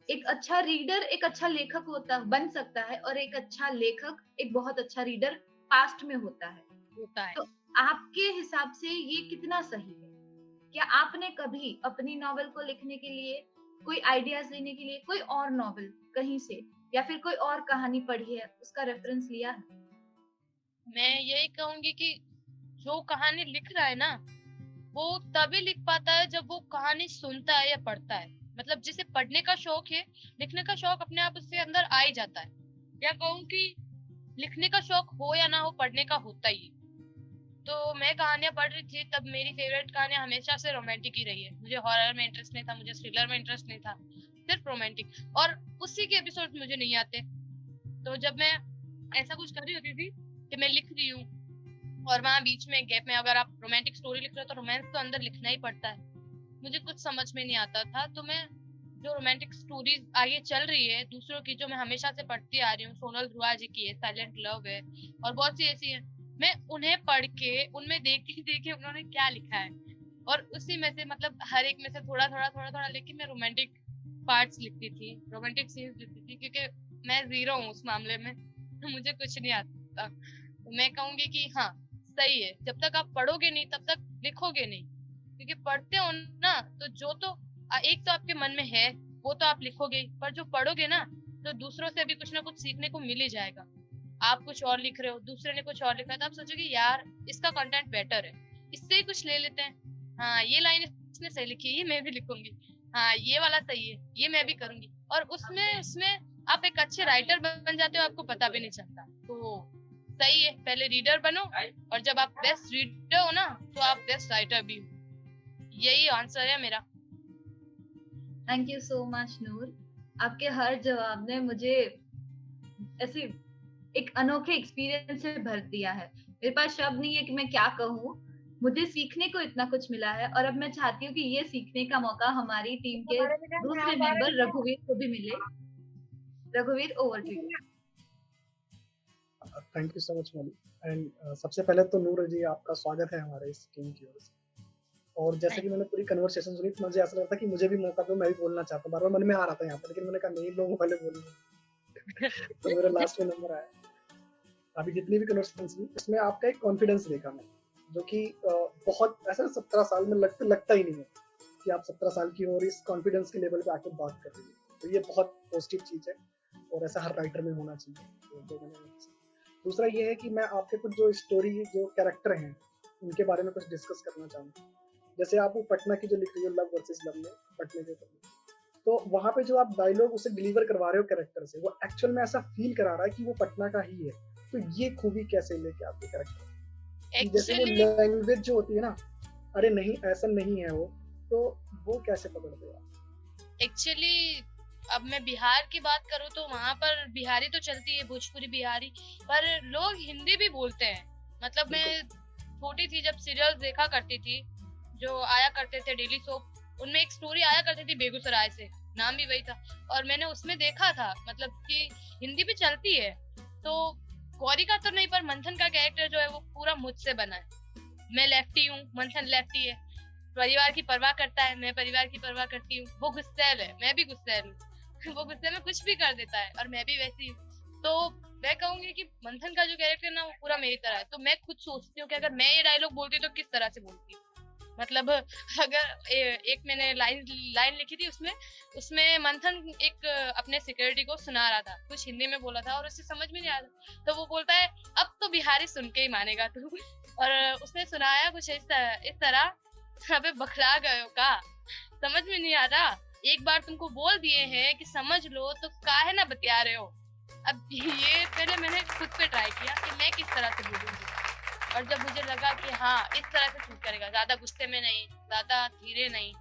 एक अच्छा रीडर एक अच्छा लेखक होता बन सकता है, और एक अच्छा लेखक एक बहुत अच्छा रीडर पास्ट में होता है। होता है। तो आपके हिसाब से ये कितना सही है? क्या आपने कभी अपनी नॉवेल को लिखने के लिए, कोई आइडियाज लेने के लिए कोई और नॉवेल कहीं से या फिर कोई और कहानी पढ़ी है, उसका रेफरेंस लिया है? मैं यही कहूंगी कि जो कहानी लिख रहा है ना वो तभी लिख पाता है जब वो कहानी सुनता है या पढ़ता है। मतलब जिसे पढ़ने का शौक है, लिखने का शौक अपने आप उसके अंदर आ ही जाता है। या कहूँ कि लिखने का शौक हो या ना हो, पढ़ने का होता ही है। तो मैं कहानियां पढ़ रही थी तब मेरी फेवरेट कहानियां हमेशा से रोमांटिक ही रही है, मुझे हॉरर में इंटरेस्ट नहीं था, मुझे थ्रिलर में इंटरेस्ट नहीं था, सिर्फ रोमांटिक। और उसी के एपिसोड मुझे नहीं आते। तो जब मैं ऐसा कुछ कर रही होती थी कि मैं लिख रही हूँ और वहां बीच में गैप में अगर आप रोमांटिक स्टोरी लिख रहे हो तो रोमांस तो अंदर लिखना ही पड़ता है, मुझे कुछ समझ में नहीं आता था। तो मैं जो रोमांटिक स्टोरीज आगे चल रही है दूसरों की, जो मैं हमेशा से पढ़ती आ रही हूँ, सोनल ध्रुवा जी की है, साइलेंट लव है और बहुत सी ऐसी है, मैं उन्हें पढ़ के उनमें देखती थी कि उन्होंने क्या लिखा है और उसी में से मतलब हर एक में से थोड़ा थोड़ा थोड़ा थोड़ा लेके मैं रोमांटिक पार्ट्स लिखती थी, रोमांटिक सीन्स लिखती थी, क्योंकि मैं जीरो हूँ उस मामले में, तो मुझे कुछ नहीं आता। तो मैं कहूंगी कि हाँ सही है, जब तक आप पढ़ोगे नहीं तब तक लिखोगे नहीं, क्योंकि पढ़ते हो ना तो जो तो एक तो आपके मन में है वो तो आप लिखोगे ही, पर जो पढ़ोगे ना तो दूसरों से भी कुछ ना कुछ सीखने को मिल ही जाएगा। आप कुछ और लिख रहे हो, दूसरे ने कुछ और लिखा है, तो आप सोचोगे यार इसका कंटेंट बेटर है, इससे ही कुछ ले लेते हैं, हाँ ये लाइन इसने सही लिखी है, ये मैं भी लिखूंगी। हाँ ये वाला सही है, ये मैं भी करूंगी। और उसमें उसमें आप एक अच्छे राइटर बन जाते हो, आपको पता भी नहीं चलता। तो सही है, पहले रीडर बनो, और जब आप बेस्ट रीडर हो ना तो आप बेस्ट राइटर भी हो। यही आंसर है मेरा। थैंक यू सो मच नूर। आपके हर जवाब ने मुझे ऐसे एक अनोखे एक्सपीरियंस से भर दिया है। मेरे पास शब्द नहीं है कि मैं क्या कहूँ। मुझे सीखने को इतना कुछ मिला है, और अब मैं चाहती हूँ कि ये सीखने का मौका हमारी टीम के दूसरे मेंबर रघुवीर को भी मिले। रघुवीर, over to you. Thank you so much Molly. And सबसे पहले तो नूर जी आपका स्वागत है हमारे इस टीम की ओर से। और जैसे कि मैंने पूरी कन्वर्सेशन सुनी तो मुझे ऐसा लगा था कि मुझे भी मौका दो, मैं भी बोलना चाहता हूँ। बार बार मन में आ रहा था यहाँ पर, लेकिन मैंने कहा नहीं, लोगों पहले बोलूंगा। तो मेरा लास्ट में नंबर आया। अभी जितनी भी कन्वर्सेशन सुनी इसमें आपका एक कॉन्फिडेंस देखा मैं, जो कि बहुत ऐसा 17 साल में लगता ही नहीं है कि आप 17 साल की हो और इस कॉन्फिडेंस के लेवल पे आके बात कर रही है। तो ये बहुत पॉजिटिव चीज है और ऐसा हर राइटर में होना चाहिए। तो दूसरा ये है कि मैं आपके कुछ जो स्टोरी जो कैरेक्टर हैं उनके बारे में कुछ डिस्कस करना चाहूँगा। जैसे आप वो पटना की जो लिख रही हो, लव वर्सेस लव में, पटने के ऊपर, तो वहां पे जो आप डायलॉग उसे डिलीवर करवा रहे हो कैरेक्टर से, वो एक्चुअल में ऐसा फील करा रहा है कि वो पटना का ही है। तो ये खूबी कैसे लेके आपके कैरेक्टर, जैसे वो लैंग्वेज जो होती है ना, अरे नहीं ऐसा नहीं है वो, तो वो कैसे पकड़ते हो आप? एक्चुअली अब मैं बिहार की बात करूँ तो वहाँ पर बिहारी तो चलती है, भोजपुरी बिहारी, पर लोग हिंदी भी बोलते हैं। मतलब मैं छोटी थी जब सीरियल्स देखा करती थी, जो आया करते थे डेली सोप, उनमें एक स्टोरी आया करती थी बेगूसराय से, नाम भी वही था, और मैंने उसमें देखा था मतलब कि हिंदी भी चलती है। तो गौरी का तो नहीं, पर मंथन का कैरेक्टर जो है वो पूरा मुझसे बना है। मैं लेफ्टी हूँ, मंथन लेफ्टी है, परिवार की परवाह करता है, मैं परिवार की परवाह करती हूँ। वो गुस्सैल है, मैं भी गुस्सैल हूँ। वो गुस्से में कुछ भी कर देता है और मैं भी वैसी हूँ। तो मैं कहूंगी कि मंथन का जो कैरेक्टर ना वो पूरा मेरी तरह है। तो मैं खुद सोचती हूँ कि अगर मैं ये डायलॉग बोलती तो किस तरह से बोलती। मतलब अगर एक मैंने लाइन लिखी थी, उसमें मंथन एक अपने सिक्योरिटी को सुना रहा था, कुछ हिंदी में बोला था और उसे समझ में नहीं आ रहा, तो वो बोलता है अब तो बिहारी सुन के ही मानेगा तू। और उसने सुनाया कुछ इस तरह, अबे बखला गए हो का, समझ में नहीं आ रहा, एक बार तुमको बोल दिए हैं कि समझ लो तो काहे ना बतिया रहे हो। अब ये पहले मैंने खुद पे ट्राई किया कि मैं किस तरह से बोलूंगी, और जब मुझे लगा कि हाँ इस तरह से सूट करेगा, ज्यादा गुस्से में नहीं, ज्यादा धीरे नहीं,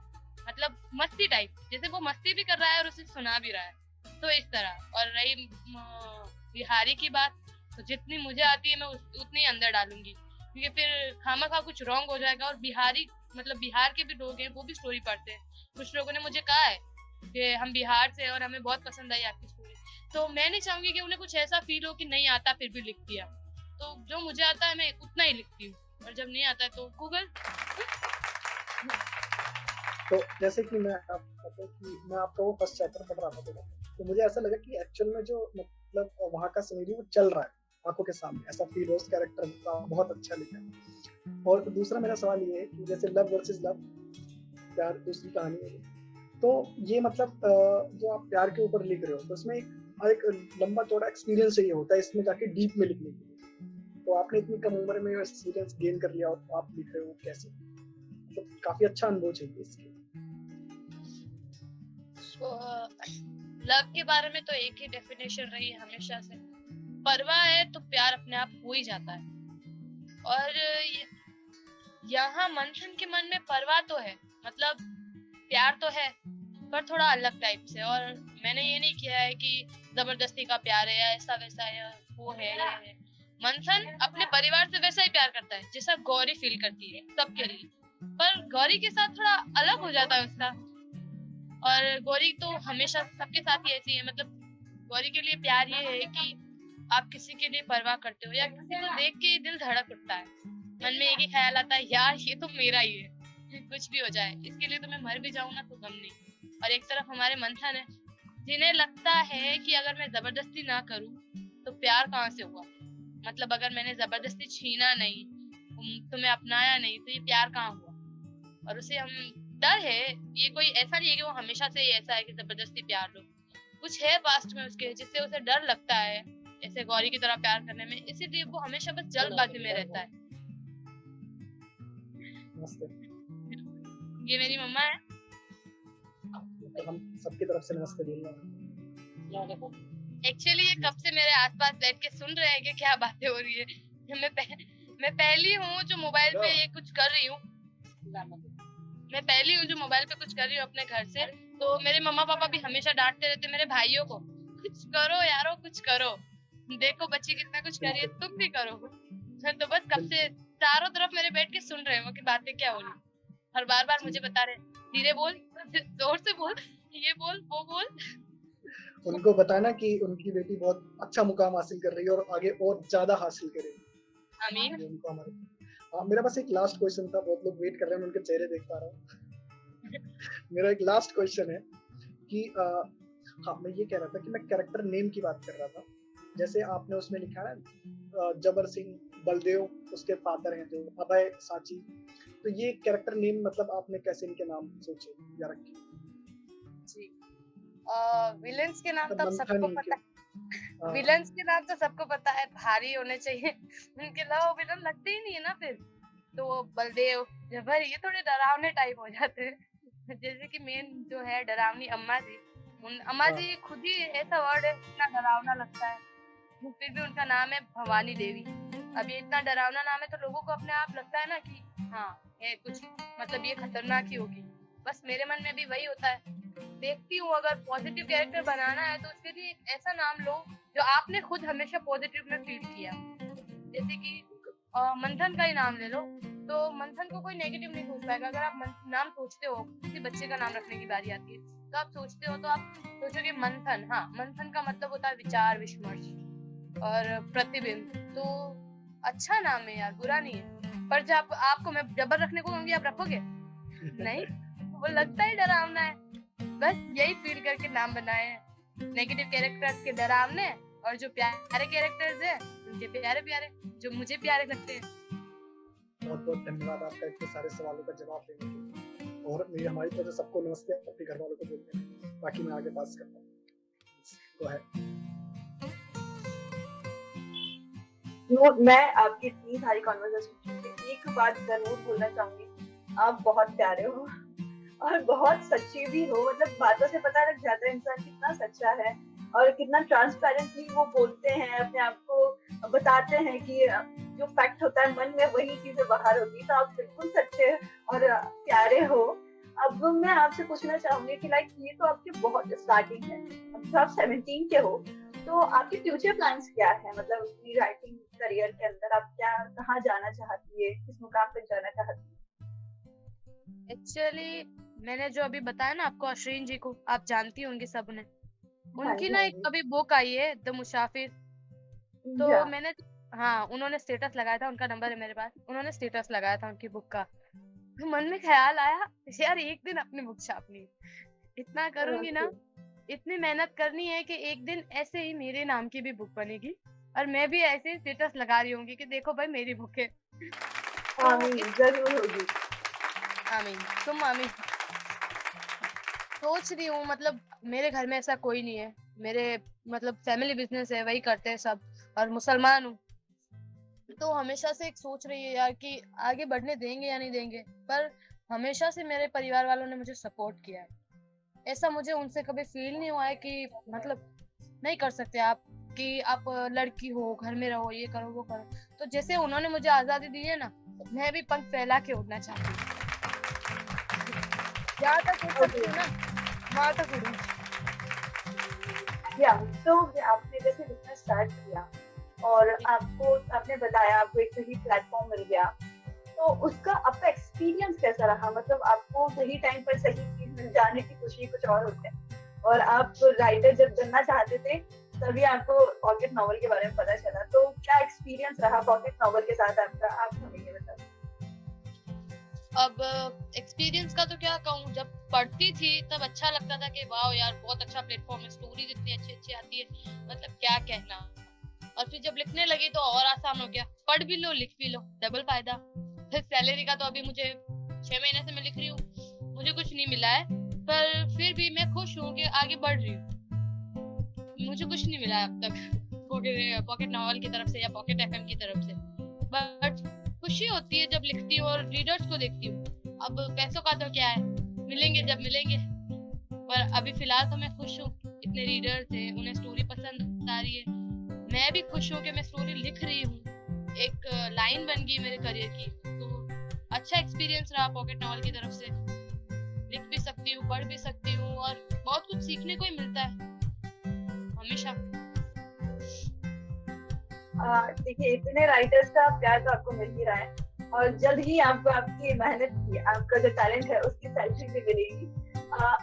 मतलब मस्ती टाइप, जैसे वो मस्ती भी कर रहा है और उसे सुना भी रहा है, तो इस तरह। और रही बिहारी की बात, तो जितनी मुझे आती है मैं उतनी अंदर डालूंगी, क्योंकि फिर खामखा कुछ रॉन्ग हो जाएगा। और बिहारी मतलब बिहार के भी लोग हैं, वो भी स्टोरी पढ़ते हैं। कुछ लोगों ने मुझे कहा है कि हम बिहार से और हमें बहुत पसंद आई आपकी स्टोरी, तो मैं नहीं चाहूंगी कि उन्हें कुछ ऐसा फील हो कि नहीं आता फिर भी लिख दिया। तो जो मुझे आता है मैं उतना ही लिखती हूँ, और जब नहीं आता है तो गूगल। तो जैसे कि मैं आपका वो फर्स्ट चैप्टर पढ़ रहा था, तो मुझे ऐसा लगा कि एक्चुअल में जो मतलब वहाँ का सिनेरियो वो चल रहा है आंखों के सामने, ऐसा फील हो। उस कैरेक्टर का बहुत अच्छा लिखा है। और दूसरा मेरा सवाल ये है कि जैसे लव वर्सेस लव, प्यार दूसरी कहानी है, तो ये मतलब जो आप प्यार के ऊपर लिख रहे हो तो उसमें एक लंबा चौड़ा एक्सपीरियंस चाहिए होता है इसमें जाके डीप में लिखने के लिए। तो आपने इतनी कम उम्र में एक्सपीरियंस गेन कर लिया और आप लिख रहे हो, कैसे? मतलब काफी अच्छा अनुभव चाहिए इसके। लव के बारे में तो एक ही डेफिनेशन रही है हमेशा से, परवाह है तो प्यार अपने आप हो ही जाता है। और यहाँ मंथन के मन में परवाह तो है, मतलब प्यार तो है, पर थोड़ा अलग टाइप से। और मैंने ये नहीं किया है कि जबरदस्ती का प्यार है या ऐसा वैसा है, वो है ये है। मंथन अपने परिवार से वैसा ही प्यार करता है जैसा गौरी फील करती है सबके लिए, पर गौरी के साथ थोड़ा अलग हो जाता है उसका। और गौरी तो हमेशा सबके साथ ही ऐसी है, मतलब गौरी के लिए प्यार ये है कि आप किसी के लिए परवाह करते हो या किसी को देख के दिल धड़क उठता है, मन में एक ही ख्याल आता है यार ये तो मेरा ही है, कुछ भी हो जाए इसके लिए तो मैं मर भी जाऊं ना तो गम नहीं। और एक तरफ हमारे मंथन है जिन्हें लगता है कि अगर मैं जबरदस्ती ना करूं तो प्यार कहाँ से हुआ, मतलब अगर मैंने जबरदस्ती छीना नहीं, तुम्हें अपनाया नहीं, तो ये प्यार कहाँ हुआ। और उसे हम डर है, ये कोई ऐसा नहीं है कि वो हमेशा से ही ऐसा है कि जबरदस्ती प्यार लो, कुछ है पास्ट में उसके जिससे उसे डर लगता है ऐसे गौरी की तरह प्यार करने में, इसीलिए वो हमेशा बस जल्दबाजी में रहता है। ये मेरी मम्मा है। तो हम सबकी तरफ से नमस्ते बोल रहे हैं। एक्चुअली ये कब से मेरे आसपास बैठ के सुन रहे हैं कि क्या बातें हो रही है। मैं पहली हूँ जो मोबाइल पे ये कुछ कर रही हूँ। मैं पहली हूँ जो मोबाइल पे कुछ कर रही हूँ अपने घर से। तो मेरे मम्मा पापा भी हमेशा डांटते रहते मेरे भाइयों को, कुछ करो यारो, कुछ करो, देखो बच्ची कितना कुछ कर रही है, तुम भी करो। तो बस कब से चारों तरफ मेरे बैठ के सुन रहे हो कि बातें क्या हो रही, और बार बार मुझे बता रहे धीरे बोल, जोर से बोल, ये बोल, वो बोल। उनको बताना कि उनकी बेटी बहुत अच्छा मुकाम हासिल कर रही है और आगे और ज्यादा हासिल करे। आमीन। उनको हमारे मेरा बस एक लास्ट क्वेश्चन था, बहुत लोग वेट कर रहे हैं, मैं उनके चेहरे देख पा रहा हूँ। मेरा एक लास्ट क्वेश्चन है कि हाँ, मैं ये कह रहा था कि मैं कैरेक्टर नेम की बात कर रहा था। जैसे आपने उसमें लिखा है जबर सिंह, बलदेव उसके फादर हैं जो अभय साची, तो ये कैरेक्टर नेम मतलब आपने कैसे इनके नाम सोचे या रखे? जी, विलेंस के नाम तो मंथन सबको इनके पता है। विलेंस के नाम तो सबको पता है, भारी होने चाहिए, उनके अलावा विलन लगते ही नहीं है ना फिर। तो वो बलदेव, जबर, ये थोड़े डरावने टाइप हो जाते हैं। जैसे कि मेन जो है डरावनी अम्मा जी, अम्मा जी खुद ही ऐसा वर्ड है इतना डरावना लगता है, फिर भी उनका नाम है भवानी देवी। अब ये इतना डरावना नाम है तो लोगों को अपने आप लगता है ना कि हाँ है कुछ, मतलब ये खतरनाक ही होगी। बस मेरे मन में भी वही होता है, देखती हूँ अगर पॉजिटिव कैरेक्टर बनाना है तो उसके लिए एक ऐसा नाम लो जो आपने खुद हमेशा पॉजिटिव में फील किया। जैसे कि मंथन का ही नाम ले लो, तो मंथन को कोई नेगेटिव नहीं सोच पाएगा। अगर आप नाम सोचते हो, किसी बच्चे का नाम रखने की बारी आती है तो आप सोचते हो तो आप सोचोगे मंथन। हाँ, मंथन का मतलब होता है विचार विमर्श और प्रतिबिंब, तो अच्छा नाम है यार, बुरा नहीं है। पर जब आपको मैं जबर रखने को कहूंगी आप रखोगे नहीं, वो लगता ही डरावना है। बस यही फील करके नाम बनाए हैं, नेगेटिव कैरेक्टर्स के डरावने, और जो प्यारे कैरेक्टर्स हैं उनके प्यारे प्यारे, जो मुझे प्यारे लगते हैं। बहुत बहुत धन्यवाद आपका इतने सारे सवालों का जवाब देने के लिए, और मेरी हमारी तरफ से सबको नमस्ते, अपने घर वालों को बोलते हैं। बाकी मैं आगे पास करता हूँ। Go ahead. मैं आपकी इतनी सारी कॉन्वर्सेशन की एक बात जरूर बोलना चाहूंगी, आप बहुत प्यारे हो और बहुत सच्ची भी हो। मतलब बातों से पता लग जाता है इंसान कितना सच्चा है और कितना ट्रांसपेरेंटली वो बोलते हैं, अपने आप को बताते हैं कि जो फैक्ट होता है मन में वही चीजें बाहर होती है। तो आप बिल्कुल सच्चे और प्यारे हो। अब मैं आपसे पूछना चाहूंगी कि लाइक ये तो आपकी बहुत स्टार्टिंग है, अब तो आप 17 के हो, तो आपके फ्यूचर प्लान्स क्या है? मतलब अपनी राइटिंग करियर के अंदर आप क्या, कहाँ जाना चाहती है, किस मुकाम पे जाना चाहती है? एक्चुअली मैंने जो अभी बताया ना आपको, अश्विन जी को आप जानती होंगी सबने, हाँ उनकी जी, ना हाँ एक जी। अभी बुक आई है द मुसाफिर। तो या, मैंने, हाँ, उन्होंने स्टेटस लगाया था, उनका नंबर है मेरे पास, उन्होंने स्टेटस लगाया था उनकी बुक का। तो मन में ख्याल आया यार एक दिन अपनी बुक छापनी है, इतना करूंगी ना, इतनी मेहनत करनी है कि एक दिन ऐसे ही मेरे नाम की भी बुक बनेगी और मैं भी ऐसे स्टेटस लगा रही होंगी कि देखो भाई मेरी बुक है। आमीन, जरूर होगी। आमीन, तुम आमीन। सोच रही हूँ, मतलब मेरे घर में ऐसा कोई नहीं है, मेरे मतलब फैमिली बिजनेस है, वही करते हैं सब, और मुसलमान हूँ, तो हमेशा से एक सोच रही है यार कि आगे बढ़ने देंगे या नहीं देंगे। पर हमेशा से मेरे परिवार वालों ने मुझे सपोर्ट किया है, ऐसा मुझे उनसे कभी फील नहीं हुआ है कि मतलब नहीं कर सकते आप, कि आप लड़की हो घर में रहो, ये करो वो करो। तो जैसे उन्होंने मुझे आजादी दी है ना, मैं भी पंख फैला के उड़ना चाहती हूँ, जहाँ तक उड़ सकती हूँ ना वहाँ तक उड़ूं। या तो आपने जैसे लिखना स्टार्ट किया और आपको, आपने बताया आपको एक सही प्लेटफॉर्म मिल गया, तो उसका आपका एक्सपीरियंस कैसा रहा? मतलब आपको सही टाइम पर सही चीज मिल जाने की खुशी कुछ और होती है, और आप राइटर जब बनना चाहते थे तभी आपको पॉकेट नॉवल के बारे में पता चला, तो क्या एक्सपीरियंस रहा पॉकेट नॉवल के साथ आपका? आप हमें ये बताइए। अब एक्सपीरियंस का तो क्या कहूँ, जब पढ़ती थी तब अच्छा लगता था कि वाह यार बहुत अच्छा प्लेटफॉर्म है, स्टोरीज इतनी अच्छी अच्छी आती है, मतलब क्या कहना। और फिर जब लिखने लगी तो और आसान हो गया, पढ़ भी लो लिख भी लो, डबल फायदा। फिर सैलरी का तो अभी मुझे 6 महीने से मैं लिख रही हूँ, मुझे कुछ नहीं मिला है, पर फिर भी मैं खुश हूँ कि आगे बढ़ रही हूँ। मुझे कुछ नहीं मिला है अब तक पॉकेट नॉवल की तरफ से या पॉकेट एफएम की तरफ से, बट खुशी होती है जब लिखती हूँ और रीडर्स को देखती हूँ। अब पैसों का तो क्या है, मिलेंगे जब मिलेंगे, पर अभी फिलहाल तो मैं खुश हूँ, इतने रीडर्स हैं, उन्हें स्टोरी पसंद आ रही है, मैं भी खुश हूँ कि मैं स्टोरी लिख रही हूँ, एक लाइन बन गई मेरे करियर की। तो अच्छा एक्सपीरियंस रहा पॉकेट नॉवल की तरफ से, लिख भी सकती हूँ, पढ़ भी सकती हूँ और बहुत कुछ सीखने को ही मिलता है हमेशा। देखिए, इतने राइटर्स का प्यार तो आपको मिल ही रहा है और जल्द ही आपको आपकी मेहनत की, आपका जो टैलेंट है उसकी सैलरी भी मिलेगी।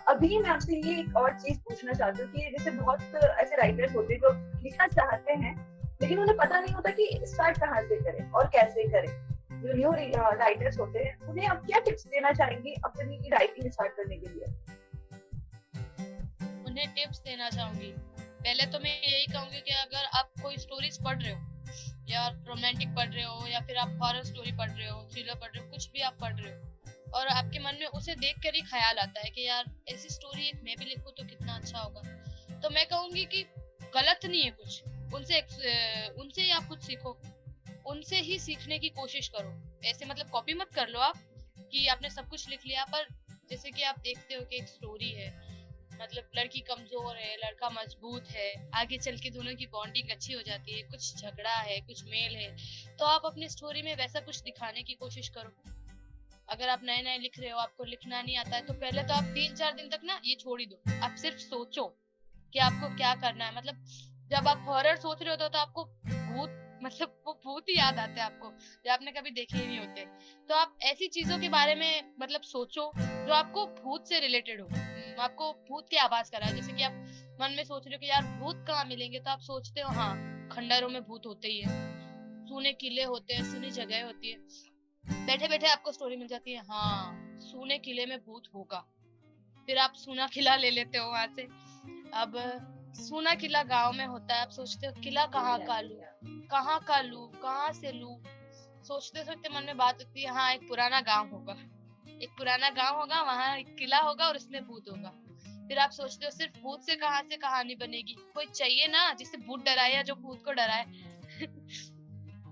अभी मैं आपसे ये एक और चीज पूछना चाहती हूँ कि जैसे बहुत ऐसे राइटर्स होते हैं जो लिखना चाहते हैं लेकिन उन्हें पता नहीं होता कि स्टार्ट कहाँ से करें और कैसे करें। जो न्यू राइटर्स होते हैं उन्हें आप क्या टिप्स देना चाहेंगे अपनी राइटिंग स्टार्ट करने के लिए? उन्हें टिप्स देना चाहूंगी, पहले तो मैं यही कहूंगी कि अगर आप कोई स्टोरीज पढ़ रहे हो या रोमांटिक पढ़ रहे हो या फिर आप हॉरर स्टोरी पढ़ रहे हो, थ्रिलर पढ़ रहे हो, कुछ भी आप पढ़ रहे हो और आपके मन में उसे देख कर ही ख्याल आता है कि यार ऐसी स्टोरी एक मैं भी लिखूं तो कितना अच्छा होगा, तो मैं कहूंगी कि गलत नहीं है कुछ, उनसे ही आप कुछ सीखो, उनसे ही सीखने की कोशिश करो। ऐसे मतलब कॉपी मत कर लो आप कि आपने सब कुछ लिख लिया, पर जैसे कि आप देखते हो कि एक स्टोरी है, मतलब लड़की कमजोर है, लड़का मजबूत है, आगे चल के दोनों की बॉन्डिंग अच्छी हो जाती है, कुछ झगड़ा है, कुछ मेल है, तो आप अपनी स्टोरी में वैसा कुछ दिखाने की कोशिश करो। अगर आप नए नए लिख रहे हो, आपको लिखना नहीं आता है, तो पहले तो आप 3-4 दिन तक ना ये छोड़ ही दो, आप सिर्फ सोचो कि आपको क्या करना है। मतलब जब आप हॉरर सोच रहे होते हो तो आपको भूत, मतलब वो भूत ही याद आते हैं आपको जो आपने कभी देखे ही नहीं होते, तो आप ऐसी चीजों के बारे में मतलब सोचो जो आपको भूत से रिलेटेड हो, आपको भूत की आवाज कराए। जैसे कि आप मन में सोच रहे हो कि यार भूत कहाँ मिलेंगे, तो आप सोचते हो हाँ खंडरों में भूत होते ही है, सूने किले होते हैं, सूनी जगह होती है, बैठे बैठे आपको स्टोरी मिल जाती है, हाँ सूने किले में भूत होगा, फिर आप सूना किला ले लेते हो वहां से। अब सूना किला गांव में होता है, आप सोचते हो किला कहाँ का लूं, कहाँ से लूं, सोचते सोचते मन में बात होती है हाँ एक पुराना गांव होगा, वहाँ एक किला होगा और उसमें भूत होगा। फिर आप सोचते हो सिर्फ भूत से कहानी बनेगी, कोई चाहिए ना जिससे भूत डराए या जो भूत को डराए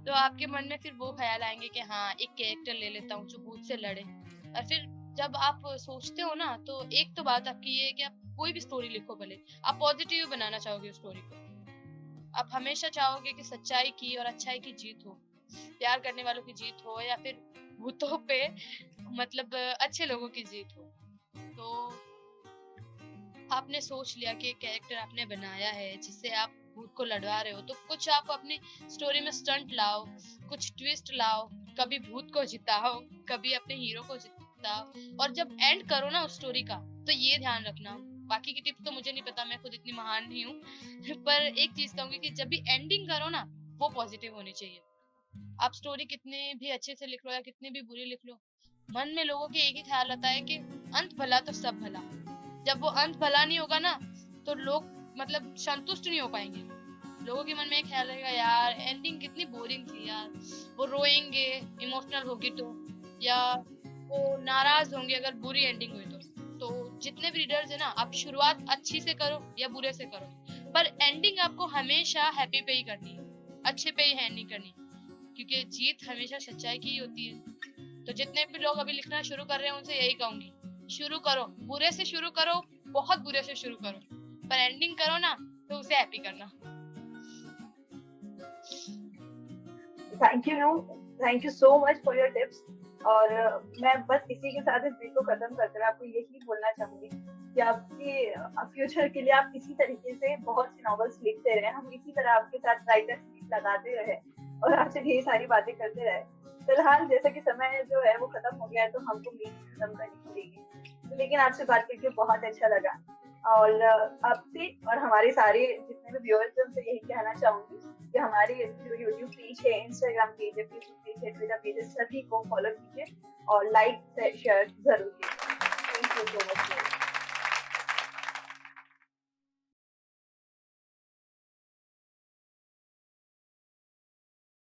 तो आपके मन में फिर वो ख्याल आएंगे कि हाँ एक कैरेक्टर ले लेता हूँ जो भूत से लड़े। और फिर जब आप सोचते हो ना, तो एक तो बात आपकी ये है कि आप कोई भी स्टोरी लिखो, भले आप पॉजिटिव बनाना चाहोगे उस स्टोरी को, आप हमेशा चाहोगे कि सच्चाई की और अच्छाई की जीत हो, प्यार करने वालों की जीत हो या फिर भूतों पे मतलब अच्छे लोगों की जीत हो। तो आपने सोच लिया कि कैरेक्टर आपने बनाया है जिससे आप भूत को लड़वा रहे हो, तो कुछ आप अपनी स्टोरी में स्टंट लाओ, कुछ ट्विस्ट लाओ, कभी भूत को जिताओ, कभी अपने हीरो को जिताओ, और जब एंड करो ना उस स्टोरी का, तो ये ध्यान रखना, बाकी की टिप्स तो मुझे नहीं पता, मैं खुद इतनी महान नहीं हूँ पर एक चीज कहूंगी कि जब भी एंडिंग करो ना वो पॉजिटिव होनी चाहिए। आप स्टोरी कितने भी अच्छे से लिख लो या कितनी भी बुरी लिख लो, मन में लोगों के एक ही ख्याल आता है कि अंत भला तो सब भला। जब वो अंत भला नहीं होगा ना तो लोग मतलब संतुष्ट नहीं हो पाएंगे, लोगों के मन में एक ख्याल रहेगा यार एंडिंग कितनी बोरिंग थी यार, वो रोएंगे इमोशनल होगी तो, या वो नाराज होंगे अगर बुरी एंडिंग हुई तो जितने भी रीडर्स है ना, आप शुरुआत अच्छी से करो या बुरे से करो, पर एंडिंग आपको हमेशा हैप्पी पे ही करनी है, अच्छे पे ही एंडिंग करनी है, क्योंकि जीत हमेशा सच्चाई की ही होती है। तो जितने भी लोग अभी लिखना शुरू कर रहे हैं उनसे यही कहूंगी, शुरू करो, बुरे से शुरू करो, बहुत बुरे से शुरू करो, पर एंडिंग करो ना तो उसे हैप्पी करना। Thank you so much for your tips. और मैं बस इसी के साथ इस वीडियो को खत्म करकर आपको यही बोलना चाहूंगी कि आपके फ्यूचर के लिए आप इसी तरीके से बहुत सी नॉवेल्स लिखते रहे, हम इसी तरह आपके साथ राइटर्स लगाते रहे और आपसे ढेर सारी बातें करते रहे। फिलहाल जैसा कि समय जो है वो खत्म हो गया है तो हमको मीटिंग खत्म करनी पड़ेगी, लेकिन आपसे बात करके बहुत अच्छा लगा और आपसे और हमारे सारे जितने भी व्यूअर्स हैं उनसे यही कहना चाहूंगी कि हमारे जो यूट्यूब पेज है, इंस्टाग्राम पेज है, फेसबुक पेज है, ट्विटर पेज है, सभी को फॉलो कीजिए और लाइक शेयर जरूर कीजिए। Thank you so much.